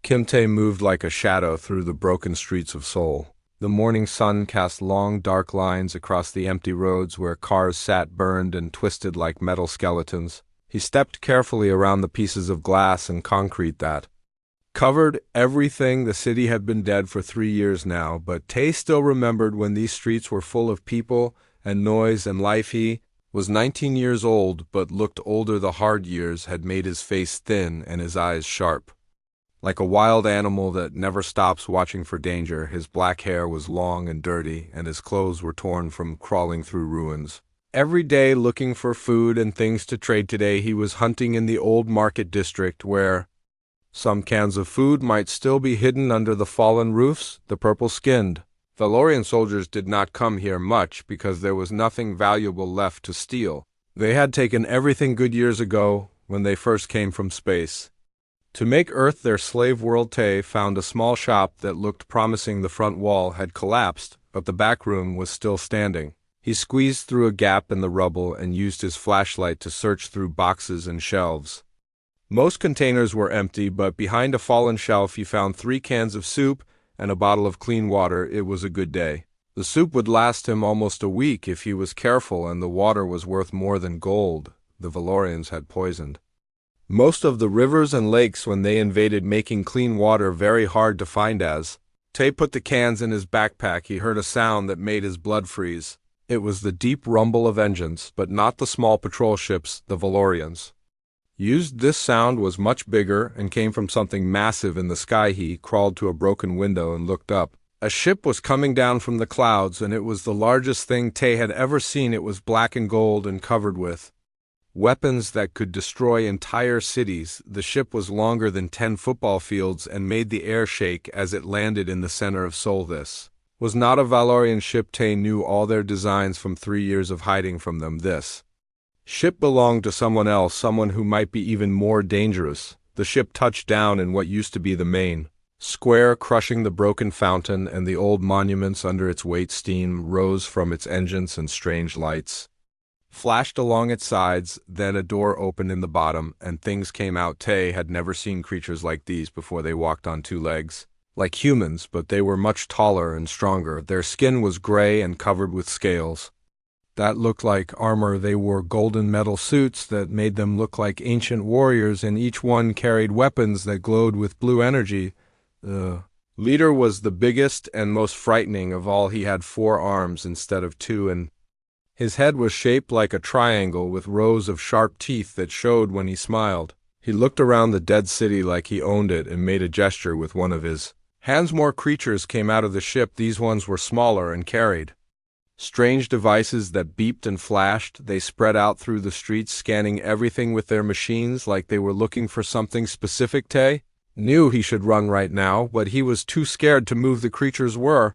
Kimte moved like a shadow through the broken streets of Seoul. The morning sun cast long, dark lines across the empty roads where cars sat burned and twisted like metal skeletons. He stepped carefully around the pieces of glass and concrete that covered everything. The city had been dead for 3 years now, but Tae still remembered when these streets were full of people and noise and life. He was 19 years old, but looked older. The hard years had made his face thin and his eyes sharp. Like a wild animal that never stops watching for danger, his black hair was long and dirty, and his clothes were torn from crawling through ruins. Every day looking for food and things to trade. Today he was hunting in the old market district where some cans of food might still be hidden under the fallen roofs. The purple-skinned Valorian soldiers did not come here much because there was nothing valuable left to steal. They had taken everything good years ago when they first came from space. To make Earth their slave world, Tae found a small shop that looked promising. The front wall had collapsed, but the back room was still standing. He squeezed through a gap in the rubble and used his flashlight to search through boxes and shelves. Most containers were empty, but behind a fallen shelf he found 3 cans of soup and a bottle of clean water. It was a good day. The soup would last him almost a week if he was careful, and the water was worth more than gold the Valorians had poisoned most of the rivers and lakes when they invaded, making clean water very hard to find. As Tae put the cans in his backpack, he heard a sound that made his blood freeze. It was the deep rumble of engines, but not the small patrol ships the Valorians used. This sound was much bigger and came from something massive in the sky. He crawled to a broken window and looked up. A ship was coming down from the clouds, and it was the largest thing Tae had ever seen. It was black and gold and covered with weapons that could destroy entire cities. The ship was longer than 10 football fields and made the air shake as it landed in the center of Seoul. This was not a Valorian ship. Tae knew all their designs from 3 years of hiding from them. This ship belonged to someone else, someone who might be even more dangerous. The ship touched down in what used to be the main square, crushing the broken fountain and the old monuments under its weight. Steam rose from its engines and strange lights flashed along its sides. Then a door opened in the bottom, and things came out. Tae had never seen creatures like these before. They walked on 2 legs, like humans, but they were much taller and stronger. Their skin was gray and covered with scales that looked like armor. They wore golden metal suits that made them look like ancient warriors, and each one carried weapons that glowed with blue energy. The leader was the biggest and most frightening of all. He had 4 arms instead of 2, and his head was shaped like a triangle with rows of sharp teeth that showed when he smiled. He looked around the dead city like he owned it and made a gesture with one of his hands. More creatures came out of the ship. These ones were smaller and carried strange devices that beeped and flashed. They spread out through the streets, scanning everything with their machines like they were looking for something specific. Tae knew he should run right now, but he was too scared to move. The creatures were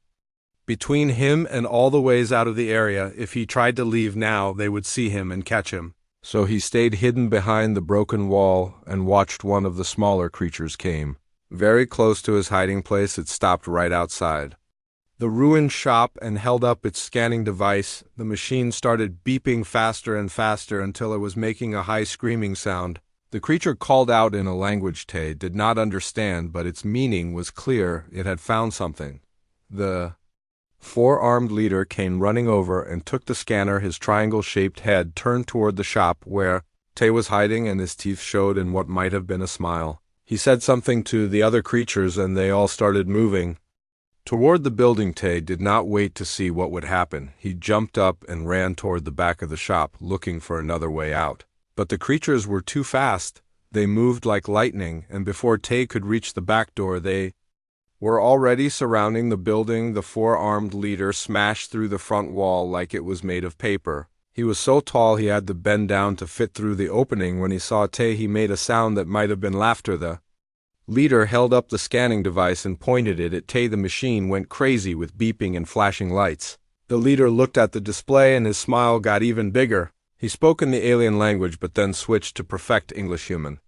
between him and all the ways out of the area. If he tried to leave now, they would see him and catch him. So he stayed hidden behind the broken wall and watched. One of the smaller creatures came very close to his hiding place. It stopped right outside the ruined shop and held up its scanning device. The machine started beeping faster and faster until it was making a high screaming sound. The creature called out in a language Tae did not understand, but its meaning was clear. It had found something. The 4-armed leader came running over and took the scanner. His triangle-shaped head turned toward the shop where Tae was hiding, and his teeth showed in what might have been a smile. He said something to the other creatures, and they all started moving toward the building. Tae did not wait to see what would happen. He jumped up and ran toward the back of the shop, looking for another way out. But the creatures were too fast. They moved like lightning, and before Tae could reach the back door, they were already surrounding the building. The 4-armed leader smashed through the front wall like it was made of paper. He was so tall he had to bend down to fit through the opening. When he saw Tae, he made a sound that might have been laughter. The leader held up the scanning device and pointed it at Tae. The machine went crazy with beeping and flashing lights. The leader looked at the display, and his smile got even bigger. He spoke in the alien language, but then switched to perfect English human.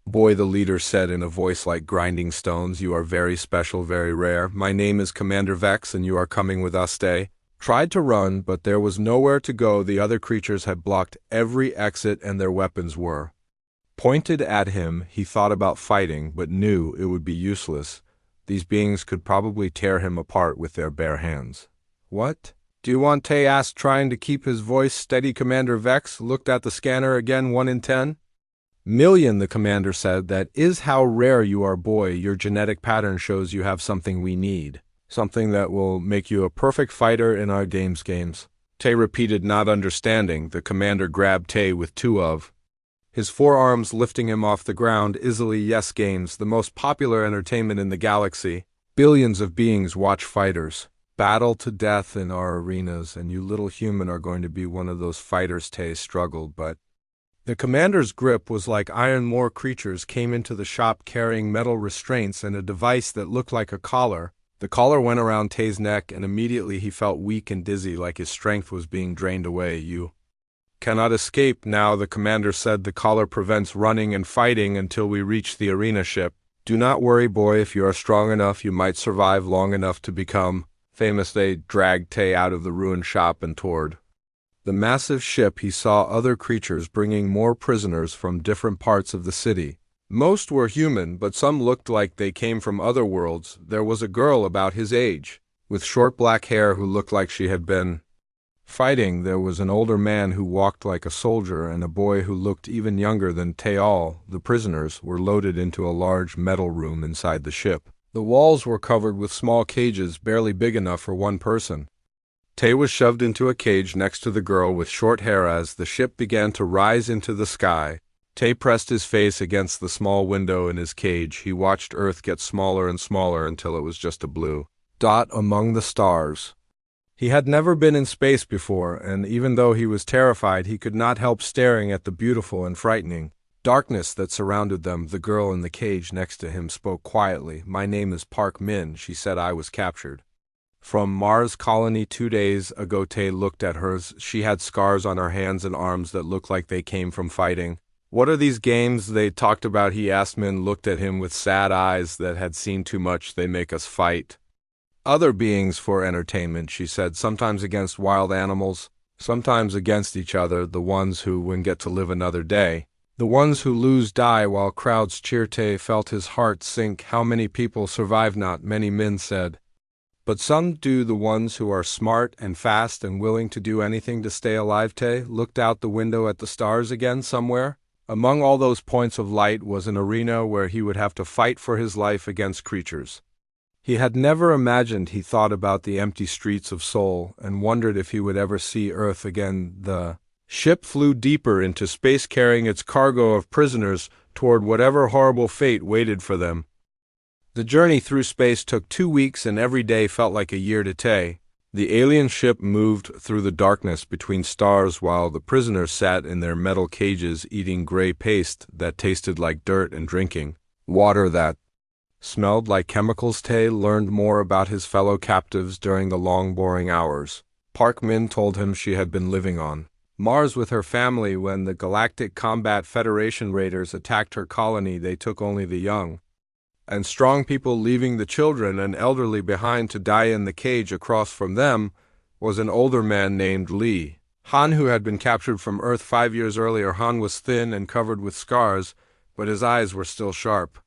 "Boy," the leader said in a voice like grinding stones, "you are very special, very rare. My name is Commander Vex, and you are coming with us." Tae tried to run, but there was nowhere to go. The other creatures had blocked every exit, and their weapons were pointed at him. He thought about fighting, but knew it would be useless. These beings could probably tear him apart with their bare hands. "What do you want?" Tay asked, trying to keep his voice steady. Commander Vex looked at the scanner again. 1 in 10 million, the commander said. "That is how rare you are, boy. Your genetic pattern shows you have something we need. Something that will make you a perfect fighter in our games. Tay repeated, not understanding. The commander grabbed Tay with two of his forearms, lifting him off the ground easily. "Yes, games, the most popular entertainment in the galaxy. Billions of beings watch fighters battle to death in our arenas, and you little human are going to be one of those fighters." Tay struggled, but the commander's grip was like iron. More creatures came into the shop carrying metal restraints and a device that looked like a collar. The collar went around Tay's neck, and immediately he felt weak and dizzy, like his strength was being drained away. "You cannot escape now," the commander said. "The collar prevents running and fighting until we reach the arena ship. Do not worry, boy. If you are strong enough, you might survive long enough to become famous." They dragged Tay out of the ruined shop and toward the massive ship. He saw other creatures bringing more prisoners from different parts of the city. Most were human, but some looked like they came from other worlds. There was a girl about his age, with short black hair, who looked like she had been fighting. There was an older man who walked like a soldier, and a boy who looked even younger than Tay. All the prisoners were loaded into a large metal room inside the ship. The walls were covered with small cages, barely big enough for one person. Tay was shoved into a cage next to the girl with short hair. As the ship began to rise into the sky, Tay pressed his face against the small window in his cage. He watched Earth get smaller and smaller until it was just a blue dot among the stars. He had never been in space before, and even though he was terrified, he could not help staring at the beautiful and frightening darkness that surrounded them. The girl in the cage next to him spoke quietly. "My name is Park Min," she said. "I was captured from Mars colony 2 days ago." Tay looked at hers. She had scars on her hands and arms that looked like they came from fighting. "What are these games they talked about?" he asked. Min looked at him with sad eyes that had seen too much. "They make us fight other beings for entertainment," she said. "Sometimes against wild animals, sometimes against each other. The ones who win get to live another day. The ones who lose die while crowds cheer." Tay felt his heart sink. "How many people survive?" "Not many," Min said. "But some do, the ones who are smart and fast and willing to do anything to stay alive." Tay looked out the window at the stars again. Somewhere among all those points of light was an arena where he would have to fight for his life against creatures he had never imagined. He thought about the empty streets of Seoul and wondered if he would ever see Earth again. The ship flew deeper into space, carrying its cargo of prisoners toward whatever horrible fate waited for them. The journey through space took 2 weeks, and every day felt like a year to Tay. The alien ship moved through the darkness between stars while the prisoners sat in their metal cages eating gray paste that tasted like dirt and drinking water that smelled like chemicals. Tay learned more about his fellow captives during the long, boring hours. Park Min told him she had been living on Mars with her family when the Galactic Combat Federation raiders attacked her colony. They took only the young and strong people, leaving the children and elderly behind to die in the cage. Across from them was an older man named Lee Han, who had been captured from Earth 5 years earlier. Han was thin and covered with scars, but his eyes were still sharp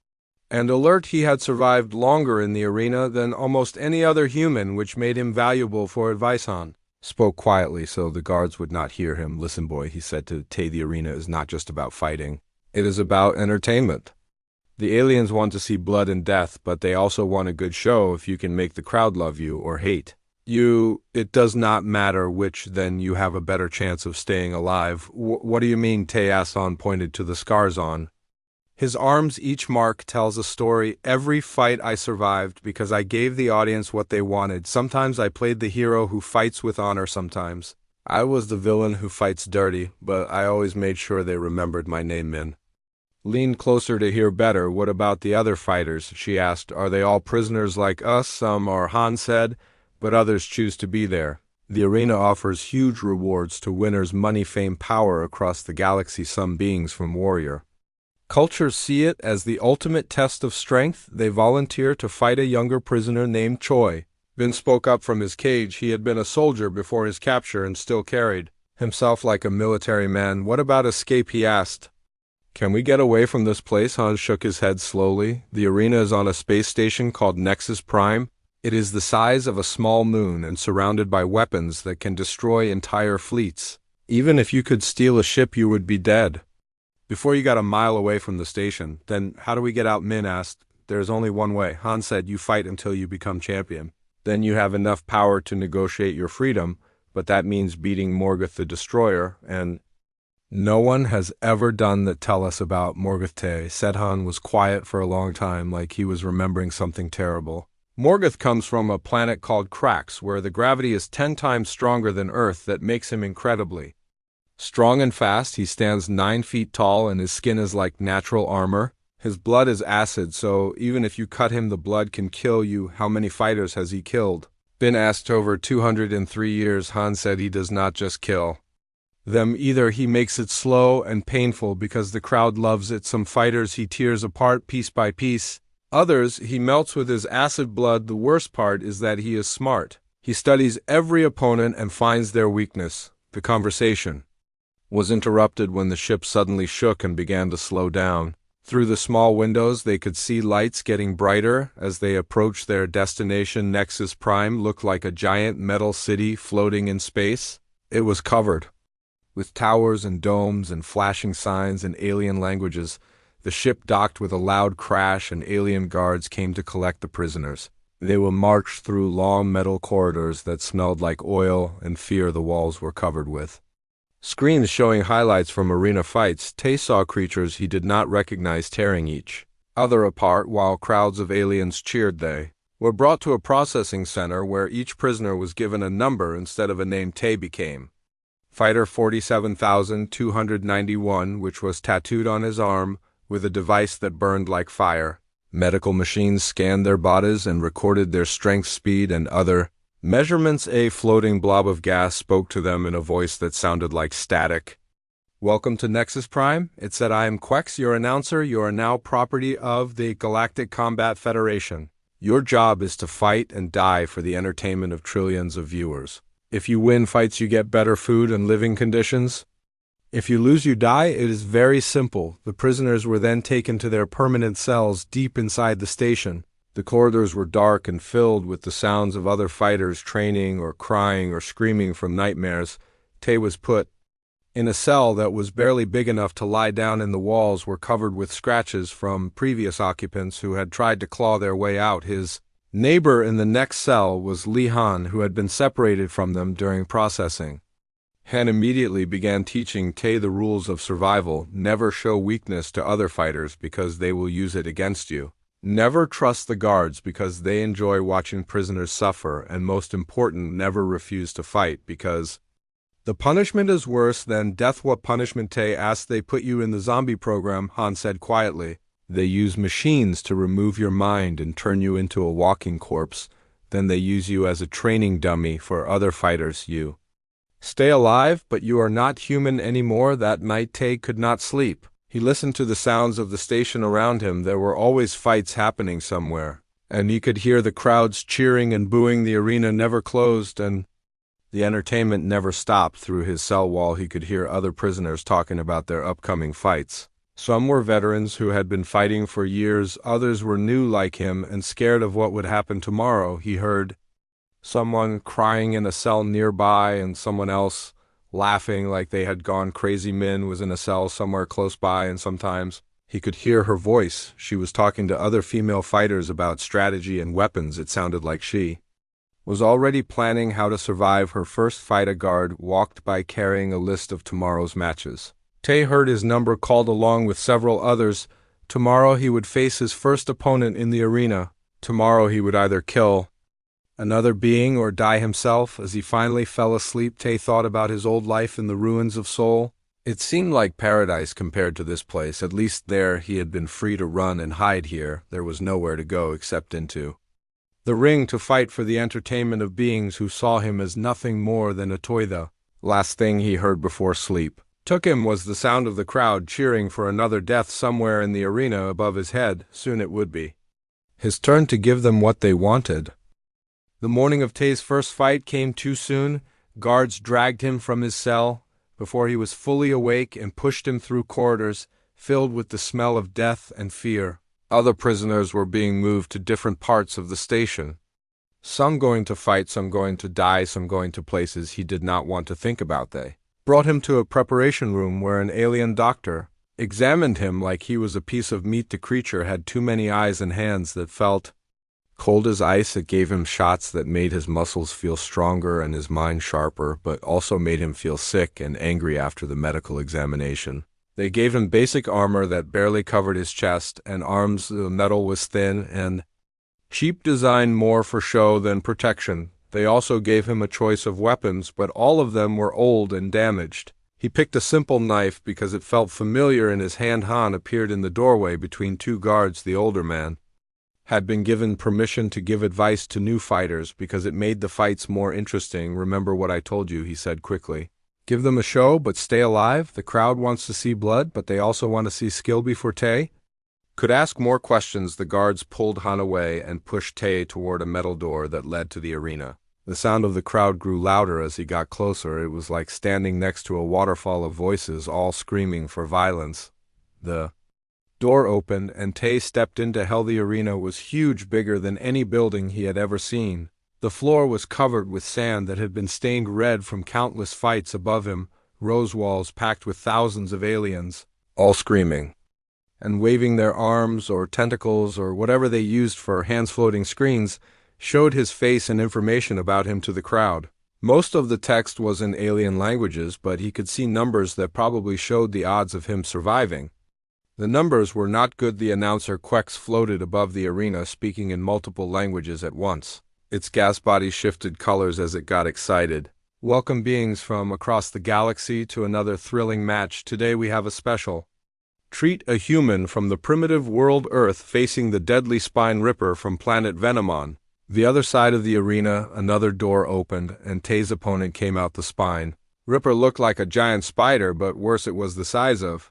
and alert. He had survived longer in the arena than almost any other human, which made him valuable for advice. Han spoke quietly so the guards would not hear him. "Listen, boy," he said to Tay, "the arena is not just about fighting. It is about entertainment. The aliens want to see blood and death, but they also want a good show. If you can make the crowd love you or hate you, it does not matter which, then you have a better chance of staying alive." What do you mean?" Tay asked. Han pointed to the scars on his arms. "Each mark tells a story. Every fight I survived because I gave the audience what they wanted. Sometimes I played the hero who fights with honor. Sometimes I was the villain who fights dirty, but I always made sure they remembered my name." Min leaned closer to hear better. "What about the other fighters?" she asked. "Are they all prisoners like us?" "Some are," Han said, "but others choose to be there. The arena offers huge rewards to winners: money, fame, power across the galaxy. Some beings from warrior cultures see it as the ultimate test of strength. They volunteer to fight a younger prisoner named Choi." Bin spoke up from his cage. He had been a soldier before his capture and still carried himself like a military man. "What about escape?" he asked. Can we get away from this place? Han shook his head slowly. The arena is on a space station called Nexus Prime. It is the size of a small moon and surrounded by weapons that can destroy entire fleets. Even if you could steal a ship, you would be dead. Before you got a mile away from the station, then how do we get out? Min asked. There's only one way. Han said, you fight until you become champion. Then you have enough power to negotiate your freedom, but that means beating Morgoth the Destroyer, and no one has ever done that. Tell us about Morgoth Tay. Said Han was quiet for a long time, like he was remembering something terrible. Morgoth comes from a planet called Krax, where the gravity is 10 times stronger than Earth. That makes him incredibly strong and fast. He stands 9 feet tall and his skin is like natural armor. His blood is acid, so even if you cut him, the blood can kill you. How many fighters has he killed? Been asked. Over 203 years. Han said he does not just kill them either. He makes it slow and painful because the crowd loves it. Some fighters he tears apart piece by piece. Others he melts with his acid blood. The worst part is that he is smart. He studies every opponent and finds their weakness. The conversation was interrupted when the ship suddenly shook and began to slow down. Through the small windows they could see lights getting brighter as they approached their destination. Nexus Prime looked like a giant metal city floating in space. It was covered with towers and domes and flashing signs in alien languages. The ship docked with a loud crash and alien guards came to collect the prisoners. They were marched through long metal corridors that smelled like oil and fear the walls were covered with. Screens showing highlights from arena fights. Tay saw creatures he did not recognize tearing each other apart while crowds of aliens cheered. They were brought to a processing center where each prisoner was given a number instead of a name. Tay became Fighter 47,291, which was tattooed on his arm with a device that burned like fire. Medical machines scanned their bodies and recorded their strength, speed, and other measurements. A floating blob of gas spoke to them in a voice that sounded like static. Welcome to Nexus Prime. It said, I am Quex, your announcer. You are now property of the Galactic Combat Federation. Your job is to fight and die for the entertainment of trillions of viewers. If you win fights, you get better food and living conditions. If you lose, you die. It is very simple. The prisoners were then taken to their permanent cells deep inside the station. The corridors were dark and filled with the sounds of other fighters training or crying or screaming from nightmares. Tay was put in a cell that was barely big enough to lie down, and the walls were covered with scratches from previous occupants who had tried to claw their way out. His neighbor in the next cell was Li Han, who had been separated from them during processing. Han immediately began teaching Tay the rules of survival. Never show weakness to other fighters because they will use it against you. Never trust the guards because they enjoy watching prisoners suffer, and most important, never refuse to fight because the punishment is worse than death. What punishment? Tay asked. They put you in the zombie program, Han said quietly. They use machines to remove your mind and turn you into a walking corpse. Then they use you as a training dummy for other fighters. You stay alive, but you are not human anymore. That night Tay could not sleep. He listened to the sounds of the station around him. There were always fights happening somewhere, and he could hear the crowds cheering and booing. The arena never closed, and the entertainment never stopped. Through his cell wall he could hear other prisoners talking about their upcoming fights. Some were veterans who had been fighting for years. Others were new like him and scared of what would happen tomorrow. He heard someone crying in a cell nearby and someone else laughing like they had gone crazy. Min was in a cell somewhere close by, and sometimes he could hear her voice. She was talking to other female fighters about strategy and weapons. It sounded like she was already planning how to survive her first fight. A guard walked by carrying a list of tomorrow's matches. Tay heard his number called along with several others. Tomorrow he would face his first opponent in the arena. Tomorrow he would either kill another being or die himself. As he finally fell asleep, Tay thought about his old life in the ruins of Seoul. It seemed like paradise compared to this place. At least there he had been free to run and hide. Here there was nowhere to go except into the ring to fight for the entertainment of beings who saw him as nothing more than a toy. The last thing he heard before sleep took him was the sound of the crowd cheering for another death somewhere in the arena above his head. Soon it would be his turn to give them what they wanted. The morning of Tay's first fight came too soon. Guards dragged him from his cell before he was fully awake and pushed him through corridors filled with the smell of death and fear. Other prisoners were being moved to different parts of the station. Some going to fight, some going to die, some going to places he did not want to think about. They brought him to a preparation room where an alien doctor examined him like he was a piece of meat. The creature had too many eyes and hands that felt cold as ice. It gave him shots that made his muscles feel stronger and his mind sharper, but also made him feel sick and angry after the medical examination. They gave him basic armor that barely covered his chest and arms. The metal was thin and cheap, designed more for show than protection. They also gave him a choice of weapons, but all of them were old and damaged. He picked a simple knife because it felt familiar in his hand. Han appeared in the doorway between two guards. The older man had been given permission to give advice to new fighters because it made the fights more interesting. "Remember what I told you," he said quickly. "Give them a show, but stay alive. The crowd wants to see blood, but they also want to see skill before Tay could ask more questions." The guards pulled Han away and pushed Tay toward a metal door that led to the arena. The sound of the crowd grew louder as he got closer. It was like standing next to a waterfall of voices, all screaming for violence. The door opened and Tay stepped into hell. The arena was huge, bigger than any building he had ever seen. The floor was covered with sand that had been stained red from countless fights. Above him, rose walls packed with thousands of aliens, all screaming and waving their arms or tentacles or whatever they used for hands. Floating screens showed his face and information about him to the crowd. Most of the text was in alien languages, but he could see numbers that probably showed the odds of him surviving. The numbers were not good. The announcer Quex floated above the arena, speaking in multiple languages at once. Its gas body shifted colors as it got excited. "Welcome beings from across the galaxy to another thrilling match. Today we have a special treat, a human from the primitive world Earth facing the deadly Spine Ripper from planet Venomon." The other side of the arena, another door opened, and Tay's opponent came out. The Spine Ripper looked like a giant spider, but worse, it was the size of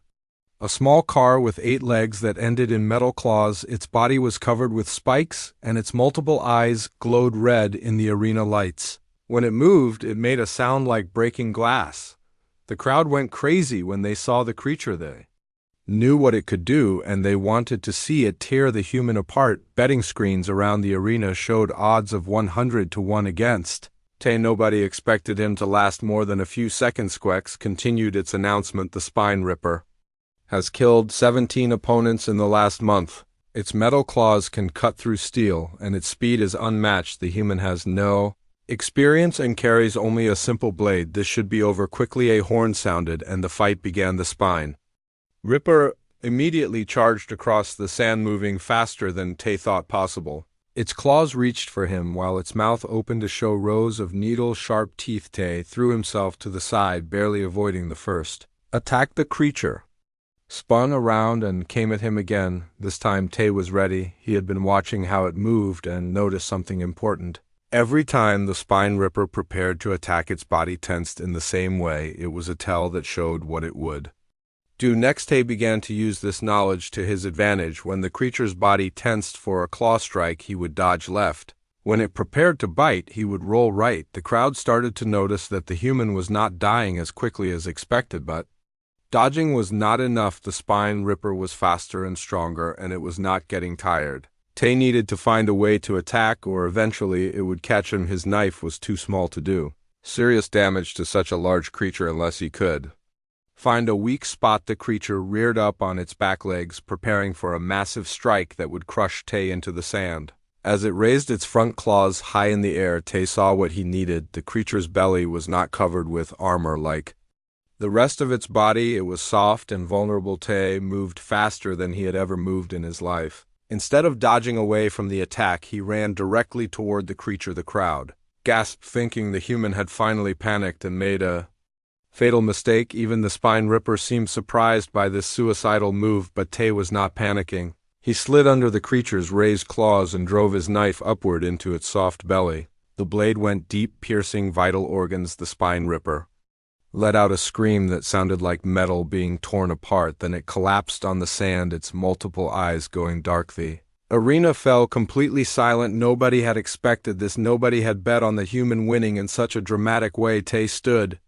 a small car with 8 legs that ended in metal claws. Its body was covered with spikes, and its multiple eyes glowed red in the arena lights. When it moved, it made a sound like breaking glass. The crowd went crazy when they saw the creature. They knew what it could do, and they wanted to see it tear the human apart. Betting screens around the arena showed odds of 100 to 1 against Tay. Nobody expected him to last more than a few seconds. Quex continued its announcement. "The Spine Ripper has killed 17 opponents in the last month. Its metal claws can cut through steel, and its speed is unmatched. The human has no experience and carries only a simple blade. This should be over quickly." A horn sounded, and the fight began. The Spine Ripper immediately charged across the sand, moving faster than Tay thought possible. Its claws reached for him while its mouth opened to show rows of needle-sharp teeth. Tay threw himself to the side, barely avoiding the first attack. The creature spun around and came at him again. This time Tay was ready. He had been watching how it moved and noticed something important. Every time the Spine Ripper prepared to attack, its body tensed in the same way. It was a tell that showed what it would do next. Tay began to use this knowledge to his advantage. When the creature's body tensed for a claw strike, he would dodge left. When it prepared to bite, he would roll right. The crowd started to notice that the human was not dying as quickly as expected, but dodging was not enough. The Spine Ripper was faster and stronger, and it was not getting tired. Tay needed to find a way to attack, or eventually it would catch him. His knife was too small to do serious damage to such a large creature unless he could find a weak spot. The creature reared up on its back legs, preparing for a massive strike that would crush Tay into the sand. As it raised its front claws high in the air, Tay saw what he needed. The creature's belly was not covered with armor like the rest of its body. It was soft and vulnerable. Tay moved faster than he had ever moved in his life. Instead of dodging away from the attack, he ran directly toward the creature. The crowd gasped, thinking the human had finally panicked and made a fatal mistake. Even the Spine Ripper seemed surprised by this suicidal move, but Tay was not panicking. He slid under the creature's raised claws and drove his knife upward into its soft belly. The blade went deep, piercing vital organs. The Spine Ripper let out a scream that sounded like metal being torn apart. Then it collapsed on the sand, its multiple eyes going dark. The arena fell completely silent. Nobody had expected this. Nobody had bet on the human winning in such a dramatic way. Tay stood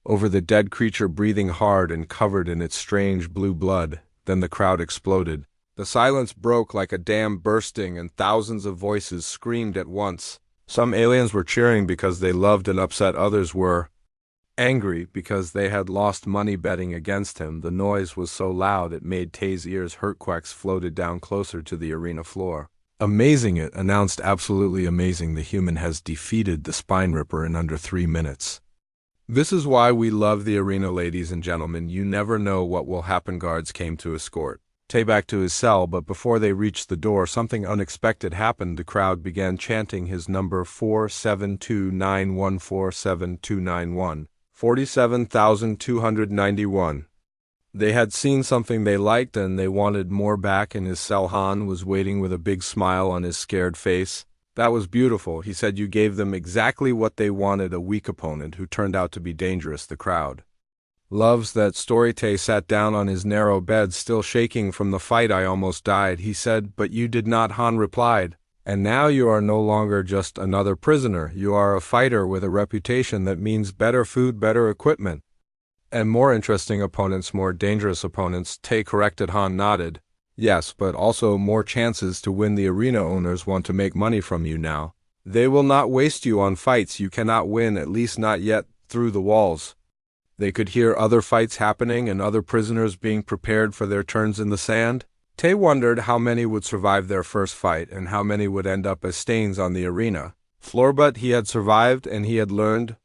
over the dead creature, breathing hard and covered in its strange blue blood. Then the crowd exploded. The silence broke like a dam bursting, and thousands of voices screamed at once. Some aliens were cheering because they loved and upset, others were angry because they had lost money betting against him. The noise was so loud it made Tay's ears hurt. Quacks floated down closer to the arena floor. Amazing, it announced. Absolutely amazing. The human has defeated the Spine Ripper in under 3 minutes. This is why we love the arena, ladies and gentlemen. You never know what will happen. Guards came to escort Tay back to his cell, but before they reached the door, something unexpected happened. The crowd began chanting his number: 47291472291. 47,291. They had seen something they liked and they wanted more. Back in his cell, Han was waiting with a big smile on his scared face. That was beautiful, he said. You gave them exactly what they wanted, a weak opponent who turned out to be dangerous. The crowd loves that story. Tay sat down on his narrow bed, still shaking from the fight. I almost died, he said. But you did not, Han replied. And now you are no longer just another prisoner. You are a fighter with a reputation. That means better food, better equipment, and more interesting opponents, more dangerous opponents. Tay corrected. Han nodded. Yes, but also more chances to win. The arena owners want to make money from you now. They will not waste you on fights you cannot win, at least not yet. Through the walls, they could hear other fights happening and other prisoners being prepared for their turns in the sand. Tay wondered how many would survive their first fight and how many would end up as stains on the arena floor. But he had survived, and he had learned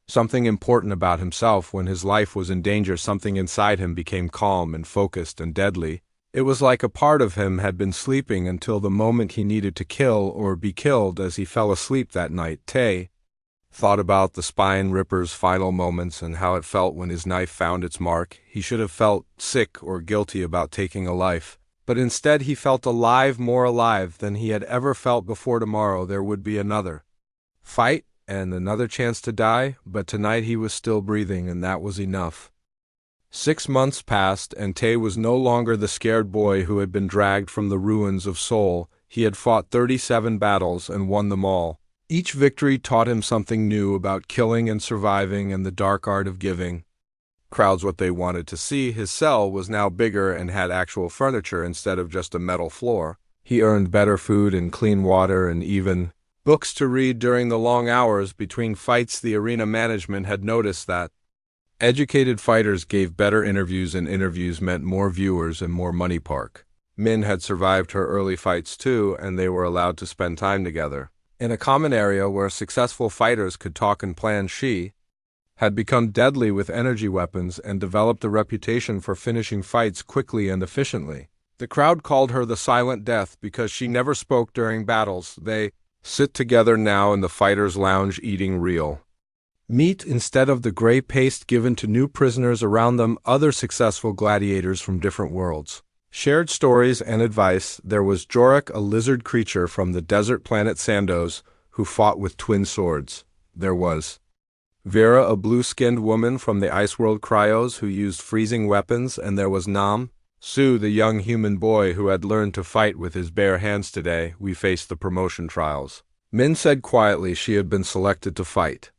something important about himself. When his life was in danger, something inside him became calm and focused and deadly. It was like a part of him had been sleeping until the moment he needed to kill or be killed. As he fell asleep that night, Tay thought about the Spine Ripper's final moments and how it felt when his knife found its mark. He should have felt sick or guilty about taking a life, but instead he felt alive, more alive than he had ever felt before. Tomorrow there would be another fight and another chance to die, but tonight he was still breathing, and that was enough. 6 months passed, and Tay was no longer the scared boy who had been dragged from the ruins of Seoul. He had fought 37 battles and won them all. Each victory taught him something new about killing and surviving and the dark art of giving crowds what they wanted to see. His cell was now bigger and had actual furniture instead of just a metal floor. He earned better food and clean water and even books to read during the long hours between fights. The arena management had noticed that educated fighters gave better interviews, and interviews meant more viewers and more money. Park Min had survived her early fights too, and they were allowed to spend time together in a common area where successful fighters could talk and plan. She had become deadly with energy weapons and developed a reputation for finishing fights quickly and efficiently. The crowd called her the Silent Death because she never spoke during battles. They sit together now in the fighters' lounge, eating real meat instead of the gray paste given to new prisoners around them. Other successful gladiators from different worlds shared stories and advice. There was Jorik, a lizard creature from the desert planet Sandos, who fought with twin swords. There was Vera, a blue-skinned woman from the ice world Cryos who used freezing weapons, and there was Nam Su, the young human boy who had learned to fight with his bare hands. Today, we faced the promotion trials. Min said quietly she had been selected to fight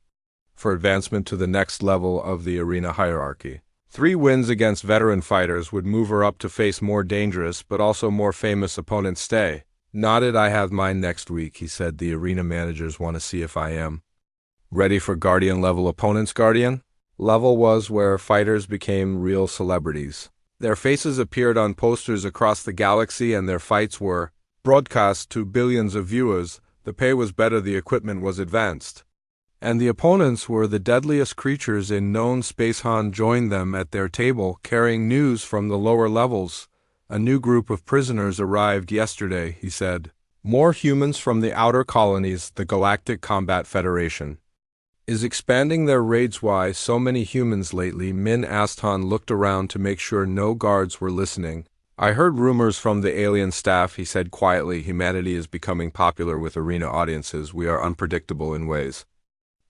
for advancement to the next level of the arena hierarchy. 3 wins against veteran fighters would move her up to face more dangerous but also more famous opponents. Tay nodded. I have mine next week, he said. The arena managers want to see if I am ready for Guardian level opponents. Guardian level was where fighters became real celebrities. Their faces appeared on posters across the galaxy and their fights were broadcast to billions of viewers. The pay was better, the equipment was advanced, and the opponents were the deadliest creatures in known space. Han joined them at their table, carrying news from the lower levels. A new group of prisoners arrived yesterday, he said. More humans from the outer colonies. The Galactic Combat Federation is expanding their raids. Why so many humans lately? Min asked. Han looked around to make sure no guards were listening. I heard rumors from the alien staff, he said quietly. Humanity is becoming popular with arena audiences. We are unpredictable in ways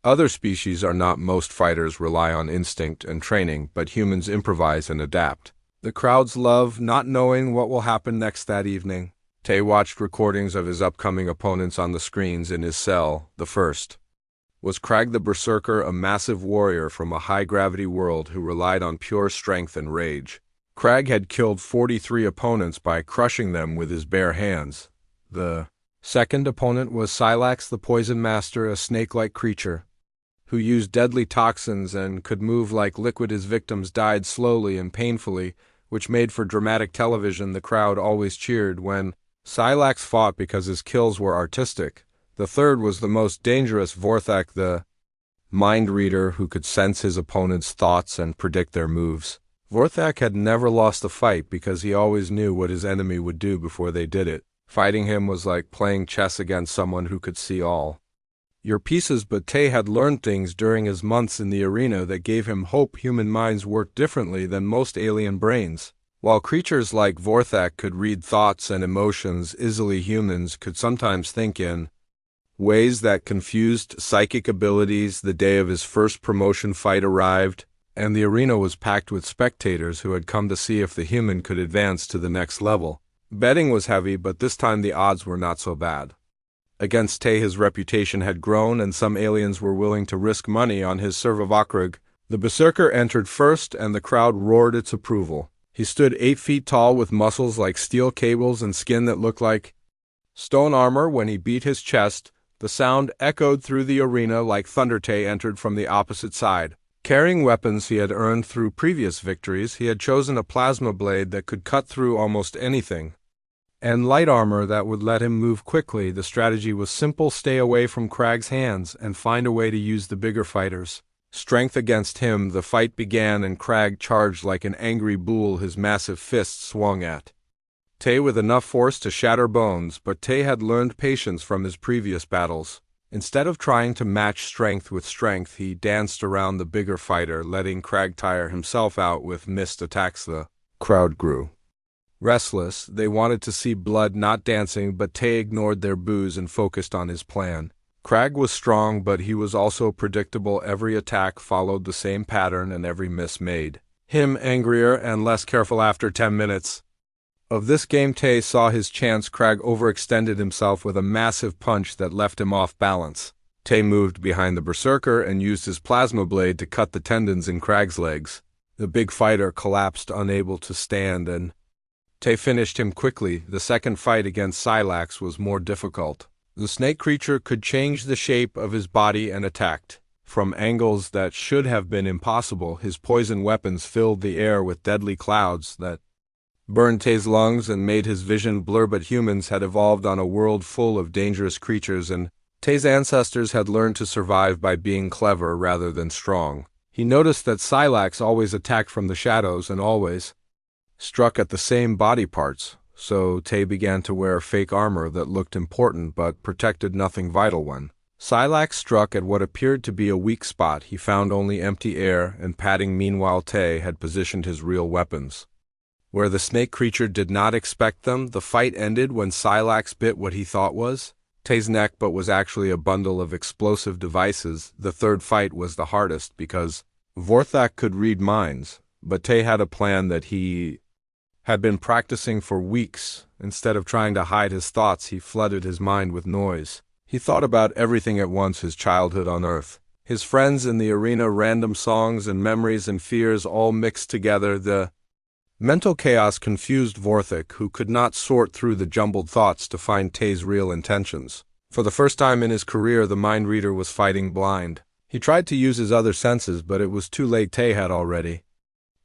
other species are not. Most fighters rely on instinct and training, but humans improvise and adapt. The crowds love not knowing what will happen next. That evening, Tay watched recordings of his upcoming opponents on the screens in his cell. The first was Crag the Berserker, a massive warrior from a high-gravity world who relied on pure strength and rage. Crag had killed 43 opponents by crushing them with his bare hands. The second opponent was Silax the Poison Master, a snake-like creature, who used deadly toxins and could move like liquid. His victims died slowly and painfully, which made for dramatic television. The crowd always cheered when Silax fought because his kills were artistic. The third was the most dangerous, Vorthak the mind reader, who could sense his opponent's thoughts and predict their moves. Vorthak had never lost a fight because he always knew what his enemy would do before they did it. Fighting him was like playing chess against someone who could see all your pieces, but Tay had learned things during his months in the arena that gave him hope. Human minds work differently than most alien brains. While creatures like Vorthak could read thoughts and emotions easily, humans could sometimes think in ways that confused psychic abilities. The day of his first promotion fight arrived, and the arena was packed with spectators who had come to see if the human could advance to the next level. Betting was heavy, but this time the odds were not so bad. Against Tay, his reputation had grown, and some aliens were willing to risk money on his Servavakrug. The Berserker entered first, and the crowd roared its approval. He stood 8 feet tall with muscles like steel cables and skin that looked like stone armor. When he beat his chest, the sound echoed through the arena like thunder. Tay entered from the opposite side. Carrying weapons he had earned through previous victories, he had chosen a plasma blade that could cut through almost anything, and light armor that would let him move quickly. The strategy was simple: stay away from Crag's hands and find a way to use the bigger fighters' strength against him. The fight began, and Crag charged like an angry bull, his massive fists swung at Tay with enough force to shatter bones. But Tay had learned patience from his previous battles. Instead of trying to match strength with strength, he danced around the bigger fighter, letting Crag tire himself out with missed attacks. The crowd grew restless. They wanted to see blood, not dancing, but Tay ignored their boos and focused on his plan. Crag was strong, but he was also predictable. Every attack followed the same pattern, and every miss made him angrier and less careful. After 10 minutes of this game, Tay saw his chance. Crag overextended himself with a massive punch that left him off balance. Tay moved behind the Berserker and used his plasma blade to cut the tendons in Crag's legs. The big fighter collapsed, unable to stand, and Tay finished him quickly. The second fight against Silax was more difficult. The snake creature could change the shape of his body and attacked from angles that should have been impossible. His poison weapons filled the air with deadly clouds that burned Tay's lungs and made his vision blur. But humans had evolved on a world full of dangerous creatures, and Tay's ancestors had learned to survive by being clever rather than strong. He noticed that Silax always attacked from the shadows and always struck at the same body parts, so Tay began to wear fake armor that looked important but protected nothing vital. When Silax struck at what appeared to be a weak spot, he found only empty air and padding. Meanwhile, Tay had positioned his real weapons where the snake creature did not expect them. The fight ended when Silax bit what he thought was Tay's neck, but was actually a bundle of explosive devices. The third fight was the hardest because Vorthak could read minds, but Tay had a plan that he had been practicing for weeks. Instead of trying to hide his thoughts, he flooded his mind with noise. He thought about everything at once: his childhood on Earth, his friends in the arena, random songs and memories and fears all mixed together. The mental chaos confused Vorthak, who could not sort through the jumbled thoughts to find Tay's real intentions. For the first time in his career, the mind reader was fighting blind. He tried to use his other senses, but it was too late. Tay had already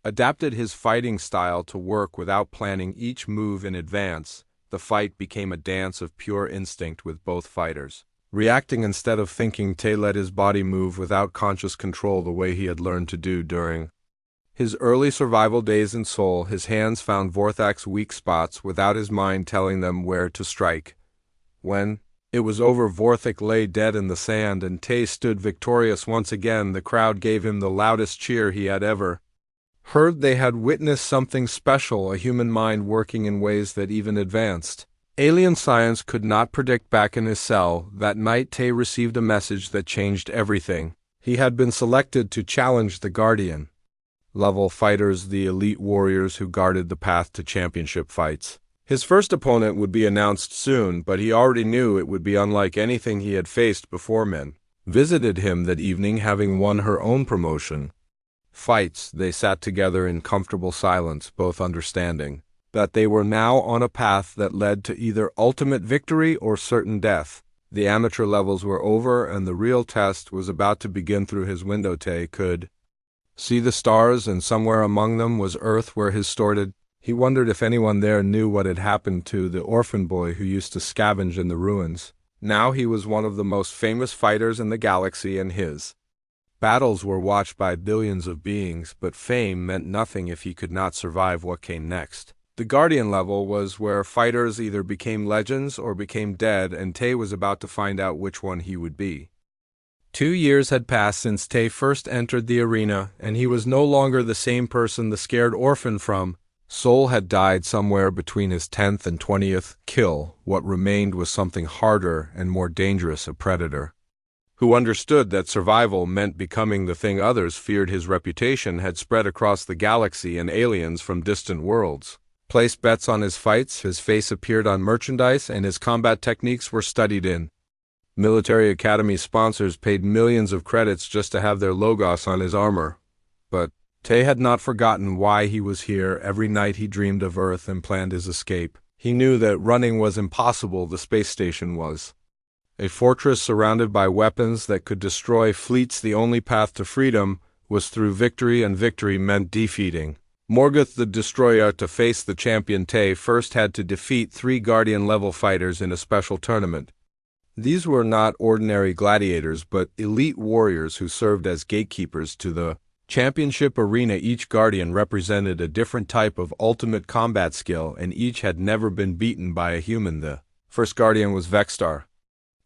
adapted his fighting style to work without planning each move in advance. The fight became a dance of pure instinct, with both fighters reacting instead of thinking. Tay let his body move without conscious control, the way he had learned to do during his early survival days in Seoul. His hands found Vorthak's weak spots without his mind telling them where to strike. When it was over, Vorthak lay dead in the sand, and Tay stood victorious once again. The crowd gave him the loudest cheer he had ever heard. They had witnessed something special, a human mind working in ways that even advanced alien science could not predict. Back in his cell that night, Tay received a message that changed everything. He had been selected to challenge the Guardian level fighters, the elite warriors who guarded the path to championship fights. His first opponent would be announced soon, but he already knew it would be unlike anything he had faced before. Men visited him that evening, having won her own promotion. fights, they sat together in comfortable silence, both understanding that they were now on a path that led to either ultimate victory or certain death. The amateur levels were over, and the real test was about to begin. Through his window, Tay could see the stars, and somewhere among them was Earth, where his stored. He wondered if anyone there knew what had happened to the orphan boy who used to scavenge in the ruins. Now he was one of the most famous fighters in the galaxy, and his battles were watched by billions of beings, but fame meant nothing if he could not survive what came next. The Guardian level was where fighters either became legends or became dead, and Tay was about to find out which one he would be. 2 years had passed since Tay first entered the arena, and he was no longer the same person the scared orphan from Soul had died somewhere between his 10th and 20th kill. What remained was something harder and more dangerous, a predator who understood that survival meant becoming the thing others feared. His reputation had spread across the galaxy, and aliens from distant worlds placed bets on his fights. His face appeared on merchandise, and his combat techniques were studied in military academy. Sponsors paid millions of credits just to have their logos on his armor. But Tay had not forgotten why he was here. Every night he dreamed of Earth and planned his escape. He knew that running was impossible. The space station was a fortress surrounded by weapons that could destroy fleets. The only path to freedom was through victory, and victory meant defeating Morgoth the Destroyer. To face the champion, Tay first had to defeat 3 Guardian-level fighters in a special tournament. These were not ordinary gladiators, but elite warriors who served as gatekeepers to the championship arena. Each Guardian represented a different type of ultimate combat skill, and each had never been beaten by a human. The first Guardian was Vextar,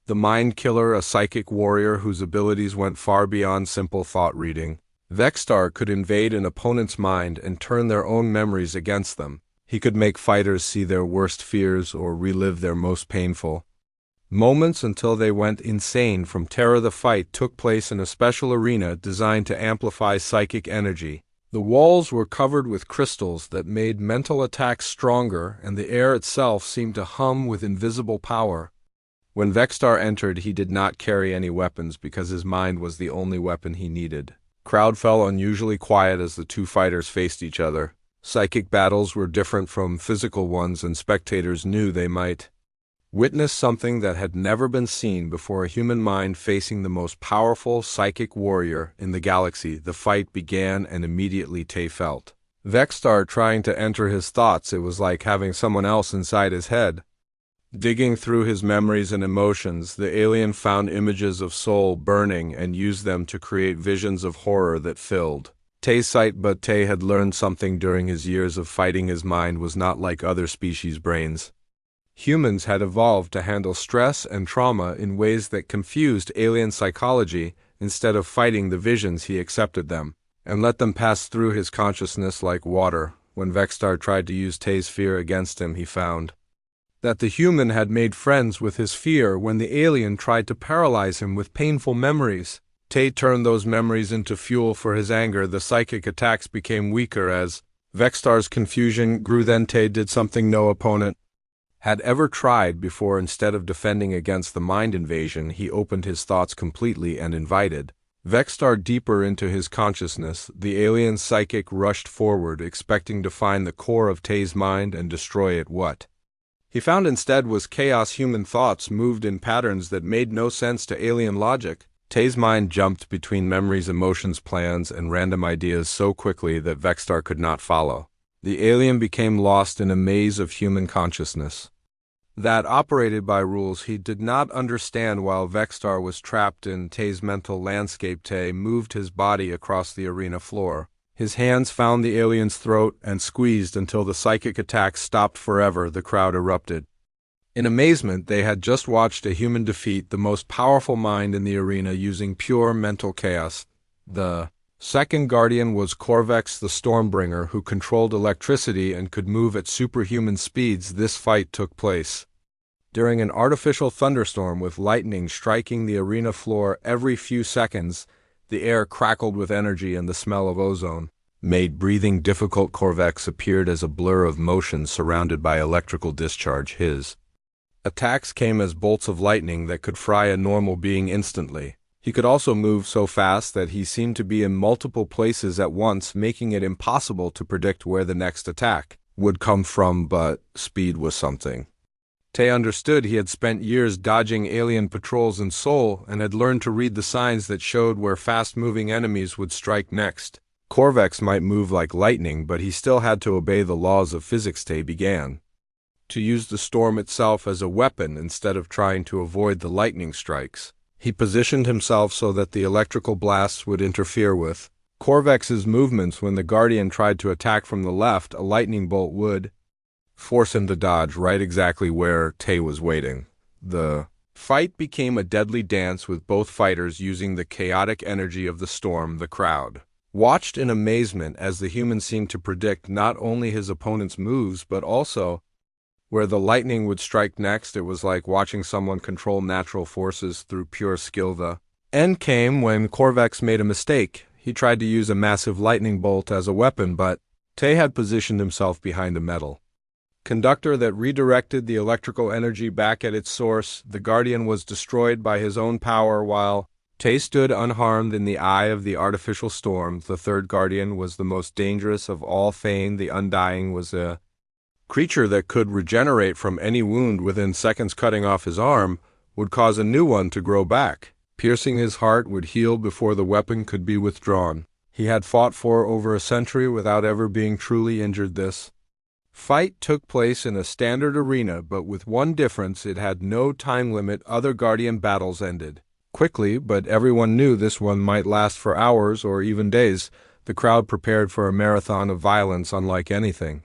the Mind Killer, a psychic warrior whose abilities went far beyond simple thought reading. Vextar could invade an opponent's mind and turn their own memories against them. He could make fighters see their worst fears or relive their most painful moments until they went insane from terror. The fight took place in a special arena designed to amplify psychic energy. The walls were covered with crystals that made mental attacks stronger, and the air itself seemed to hum with invisible power. When Vextar entered, he did not carry any weapons because his mind was the only weapon he needed. Crowd fell unusually quiet as the 2 fighters faced each other. Psychic battles were different from physical ones, and spectators knew they might witness something that had never been seen before, a human mind facing the most powerful psychic warrior in the galaxy. The fight began, and immediately Tay felt Vextar trying to enter his thoughts. It was like having someone else inside his head, digging through his memories and emotions. The alien found images of Soul burning and used them to create visions of horror that filled Tay's sight. But Tay had learned something during his years of fighting. His mind was not like other species' brains. Humans had evolved to handle stress and trauma in ways that confused alien psychology. Instead of fighting the visions, he accepted them and let them pass through his consciousness like water. When Vextar tried to use Tay's fear against him, he found that the human had made friends with his fear. When the alien tried to paralyze him with painful memories, Tay turned those memories into fuel for his anger. The psychic attacks became weaker as Vextar's confusion grew. Then Tay did something no opponent had ever tried before. Instead of defending against the mind invasion, he opened his thoughts completely and invited Vextar deeper into his consciousness. The alien psychic rushed forward, expecting to find the core of Tay's mind and destroy it. What he found instead was chaos. Human thoughts moved in patterns that made no sense to alien logic. Tay's mind jumped between memories, emotions, plans, and random ideas so quickly that Vextar could not follow. The alien became lost in a maze of human consciousness that operated by rules he did not understand. While Vextar was trapped in Tay's mental landscape, Tay moved his body across the arena floor. His hands found the alien's throat and squeezed until the psychic attack stopped forever. The crowd erupted in amazement. They had just watched a human defeat the most powerful mind in the arena using pure mental chaos. The second Guardian was Corvex the Stormbringer, who controlled electricity and could move at superhuman speeds. This fight took place during an artificial thunderstorm, with lightning striking the arena floor every few seconds. The air crackled with energy, and the smell of ozone made breathing difficult. Corvex appeared as a blur of motion surrounded by electrical discharge. His attacks came as bolts of lightning that could fry a normal being instantly. He could also move so fast that he seemed to be in multiple places at once, making it impossible to predict where the next attack would come from, but speed was something. Tay understood he had spent years dodging alien patrols in Seoul and had learned to read the signs that showed where fast-moving enemies would strike next. Korvax might move like lightning, but he still had to obey the laws of physics. Tay began to use the storm itself as a weapon instead of trying to avoid the lightning strikes. He positioned himself so that the electrical blasts would interfere with Korvax's movements. When the Guardian tried to attack from the left, a lightning bolt would force him to dodge right exactly where Tay was waiting. The fight became a deadly dance, with both fighters using the chaotic energy of the storm. The crowd watched in amazement as the human seemed to predict not only his opponent's moves but also where the lightning would strike next. It was like watching someone control natural forces through pure skill. The end came when Korvax made a mistake. He tried to use a massive lightning bolt as a weapon, but Tay had positioned himself behind a metal conductor that redirected the electrical energy back at its source. The Guardian was destroyed by his own power while Tay stood unharmed in the eye of the artificial storm. The third Guardian was the most dangerous of all. Thane, the Undying, was a creature that could regenerate from any wound within seconds. Cutting off his arm would cause a new one to grow back. Piercing his heart would heal before the weapon could be withdrawn. He had fought for over a century without ever being truly injured. This fight took place in a standard arena, but with one difference: it had no time limit. Other Guardian battles ended quickly, but everyone knew this one might last for hours or even days. The crowd prepared for a marathon of violence unlike anything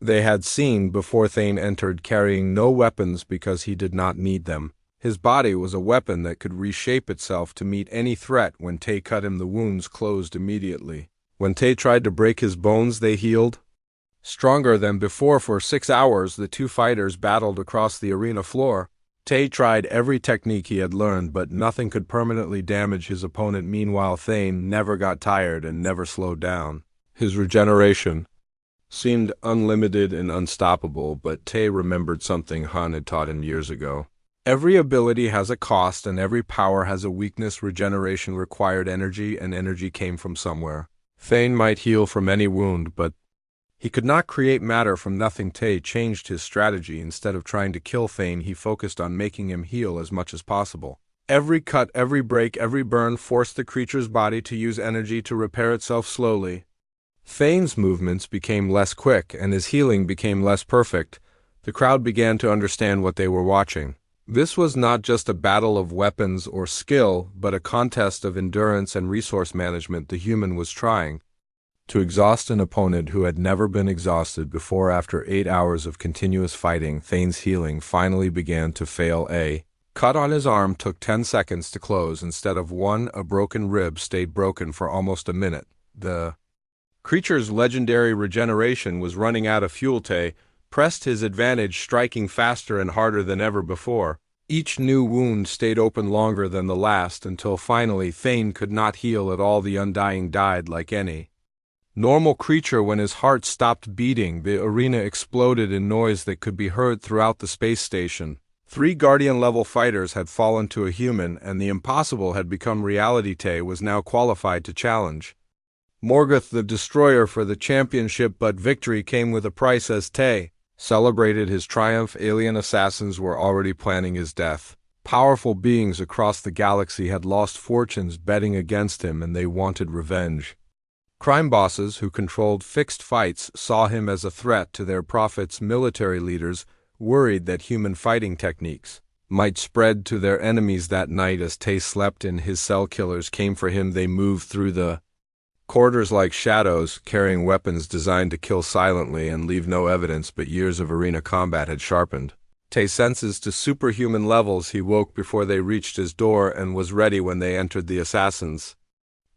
they had seen before. Thane entered carrying no weapons because he did not need them. His body was a weapon that could reshape itself to meet any threat. When Tay cut him, the wounds closed immediately. When Tay tried to break his bones, they healed stronger than before. For 6 hours, the two fighters battled across the arena floor. Tay tried every technique he had learned, but nothing could permanently damage his opponent. Meanwhile, Thane never got tired and never slowed down. His regeneration seemed unlimited and unstoppable, but Tay remembered something Han had taught him years ago. Every ability has a cost, and every power has a weakness. Regeneration required energy, and energy came from somewhere. Thane might heal from any wound, but he could not create matter from nothing. Tay changed his strategy. Instead of trying to kill Thane, he focused on making him heal as much as possible. Every cut, every break, every burn forced the creature's body to use energy to repair itself slowly. Thane's movements became less quick, and his healing became less perfect. The crowd began to understand what they were watching. This was not just a battle of weapons or skill, but a contest of endurance and resource management. The human was trying to exhaust an opponent who had never been exhausted before. After 8 hours of continuous fighting, Thane's healing finally began to fail. A cut on his arm took 10 seconds to close instead of 1. A broken rib stayed broken for almost a minute. The creature's legendary regeneration was running out of fuel. Tay pressed his advantage, striking faster and harder than ever before. Each new wound stayed open longer than the last, until finally Thane could not heal at all. The Undying died like any normal creature. When his heart stopped beating, the arena exploded in noise that could be heard throughout the space station. 3 Guardian-level fighters had fallen to a human, and the impossible had become reality. Tay was now qualified to challenge Morgoth the Destroyer for the championship, but victory came with a price. As Tay celebrated his triumph, alien assassins were already planning his death. Powerful beings across the galaxy had lost fortunes betting against him, and they wanted revenge. Crime bosses who controlled fixed fights saw him as a threat to their profits. Military leaders worried that human fighting techniques might spread to their enemies. That night, as Tay slept in his cell, killers came for him. They moved through the corridors like shadows, carrying weapons designed to kill silently and leave no evidence, but years of arena combat had sharpened Tay's senses to superhuman levels. He woke before they reached his door and was ready when they entered. The assassins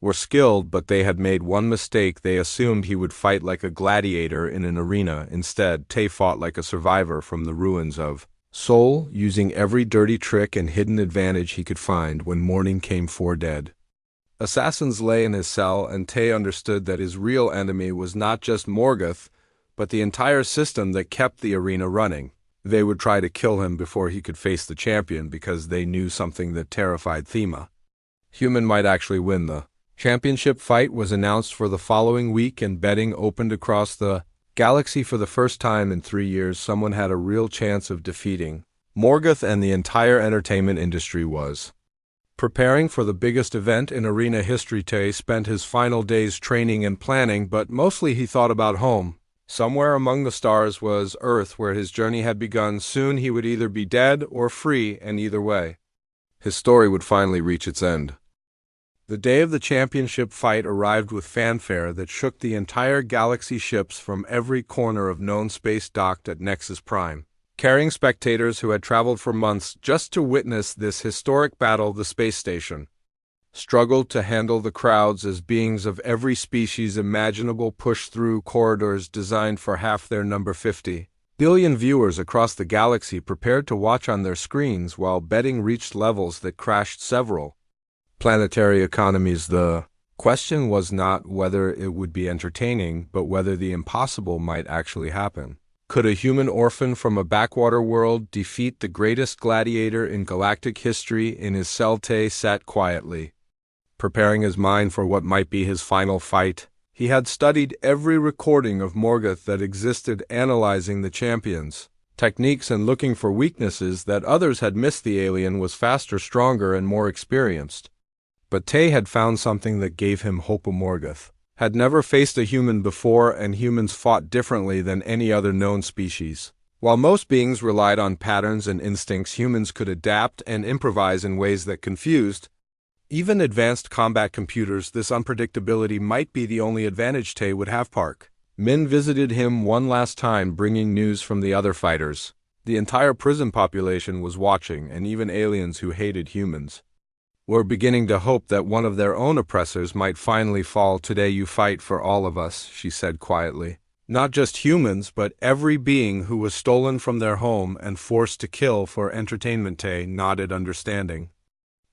were skilled, but they had made one mistake. They assumed he would fight like a gladiator in an arena. Instead, Tay fought like a survivor from the ruins of Seoul, using every dirty trick and hidden advantage he could find. When morning came, 4 dead assassins lay in his cell, and Tay understood that his real enemy was not just Morgoth, but the entire system that kept the arena running. They would try to kill him before he could face the champion, because they knew something that terrified Thema. human might actually win. The championship fight was announced for the following week, and betting opened across the galaxy. For the first time in 3 years, someone had a real chance of defeating Morgoth, and the entire entertainment industry was preparing for the biggest event in arena history. Tay spent his final days training and planning, but mostly he thought about home. Somewhere among the stars was Earth, where his journey had begun. Soon he would either be dead or free, and either way, his story would finally reach its end. The day of the championship fight arrived with fanfare that shook the entire galaxy. Ships from every corner of known space docked at Nexus Prime, carrying spectators who had traveled for months just to witness this historic battle. The space station struggled to handle the crowds as beings of every species imaginable pushed through corridors designed for half their number. 50 billion viewers across the galaxy prepared to watch on their screens while betting reached levels that crashed several planetary economies. The question was not whether it would be entertaining, but whether the impossible might actually happen. Could a human orphan from a backwater world defeat the greatest gladiator in galactic history? In his cell, Tay sat quietly, preparing his mind for what might be his final fight. He had studied every recording of Morgoth that existed, analyzing the champion's techniques and looking for weaknesses that others had missed. The alien was faster, stronger, and more experienced. But Tay had found something that gave him hope. Morgoth had never faced a human before, and humans fought differently than any other known species. While most beings relied on patterns and instincts, humans could adapt and improvise in ways that confused even advanced combat computers. This unpredictability might be the only advantage Tay would have. Park Min visited him one last time, bringing news from the other fighters. The entire prison population was watching, and even aliens who hated humans were beginning to hope that one of their own oppressors might finally fall. Today you fight for all of us, she said quietly. Not just humans, but every being who was stolen from their home and forced to kill for entertainment. Tay nodded, understanding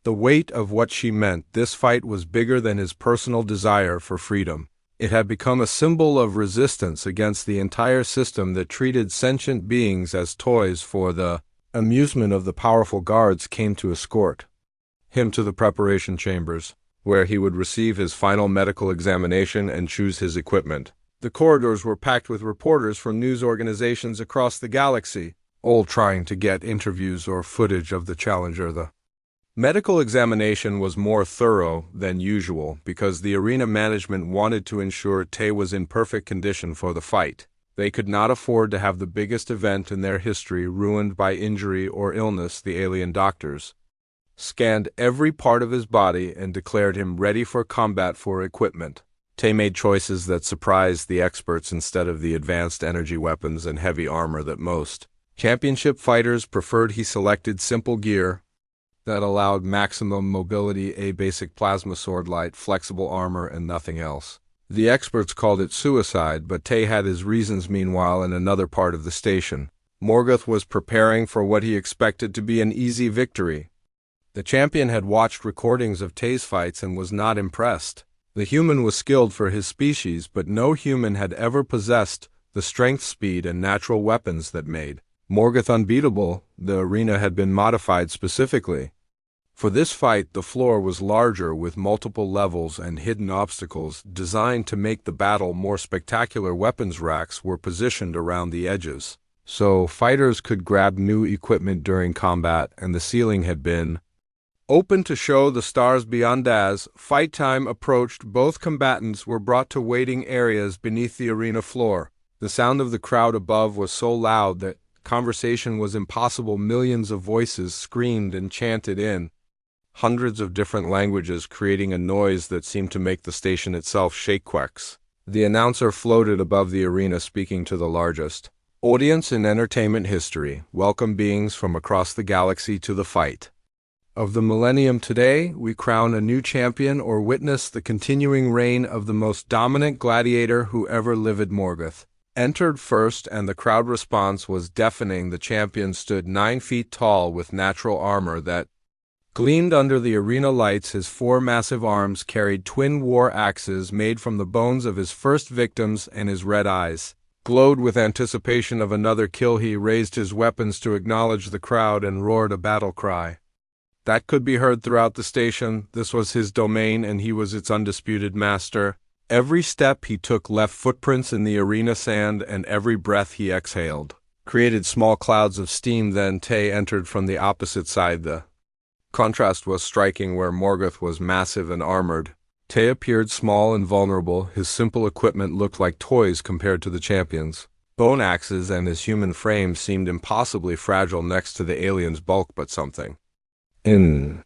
the weight of what she meant. This fight was bigger than his personal desire for freedom. It had become a symbol of resistance against the entire system that treated sentient beings as toys for the amusement of the powerful. Guards came to escort him to the preparation chambers, where he would receive his final medical examination and choose his equipment. The corridors were packed with reporters from news organizations across the galaxy, all trying to get interviews or footage of the challenger. The medical examination was more thorough than usual because the arena management wanted to ensure Tay was in perfect condition for the fight. They could not afford to have the biggest event in their history ruined by injury or illness. The alien doctors scanned every part of his body and declared him ready for combat. For equipment, Tay made choices that surprised the experts. Instead of the advanced energy weapons and heavy armor that most championship fighters preferred, he selected simple gear that allowed maximum mobility: a basic plasma sword, light, flexible armor, and nothing else. The experts called it suicide, but Tay had his reasons. Meanwhile, in another part of the station, Morgoth was preparing for what he expected to be an easy victory. The champion had watched recordings of Tay's fights and was not impressed. The human was skilled for his species, but no human had ever possessed the strength, speed, and natural weapons that made Morgoth unbeatable. The arena had been modified specifically for this fight. The floor was larger, with multiple levels and hidden obstacles designed to make the battle more spectacular. Weapons racks were positioned around the edges, so fighters could grab new equipment during combat, and the ceiling had been open to show the stars beyond. As fight time approached, both combatants were brought to waiting areas beneath the arena floor. The sound of the crowd above was so loud that conversation was impossible. Millions of voices screamed and chanted in hundreds of different languages, creating a noise that seemed to make the station itself shake. Quacks. The announcer floated above the arena, speaking to the largest audience in entertainment history. Welcome, beings from across the galaxy, to the fight of the millennium. Today, we crown a new champion or witness the continuing reign of the most dominant gladiator who ever lived. Morgoth entered first, and the crowd response was deafening. The champion stood 9 feet tall with natural armor that gleamed under the arena lights. His 4 massive arms carried twin war axes made from the bones of his first victims, and his red eyes glowed with anticipation of another kill. He raised his weapons to acknowledge the crowd and roared a battle cry. That could be heard throughout the station. This was his domain, and he was its undisputed master. Every step he took left footprints in the arena sand, and every breath he exhaled created small clouds of steam. Then Tay entered from the opposite side. The contrast was striking. Where Morgoth was massive and armored, Tay appeared small and vulnerable. His simple equipment looked like toys compared to the champion's bone axes, and his human frame seemed impossibly fragile next to the alien's bulk. But something in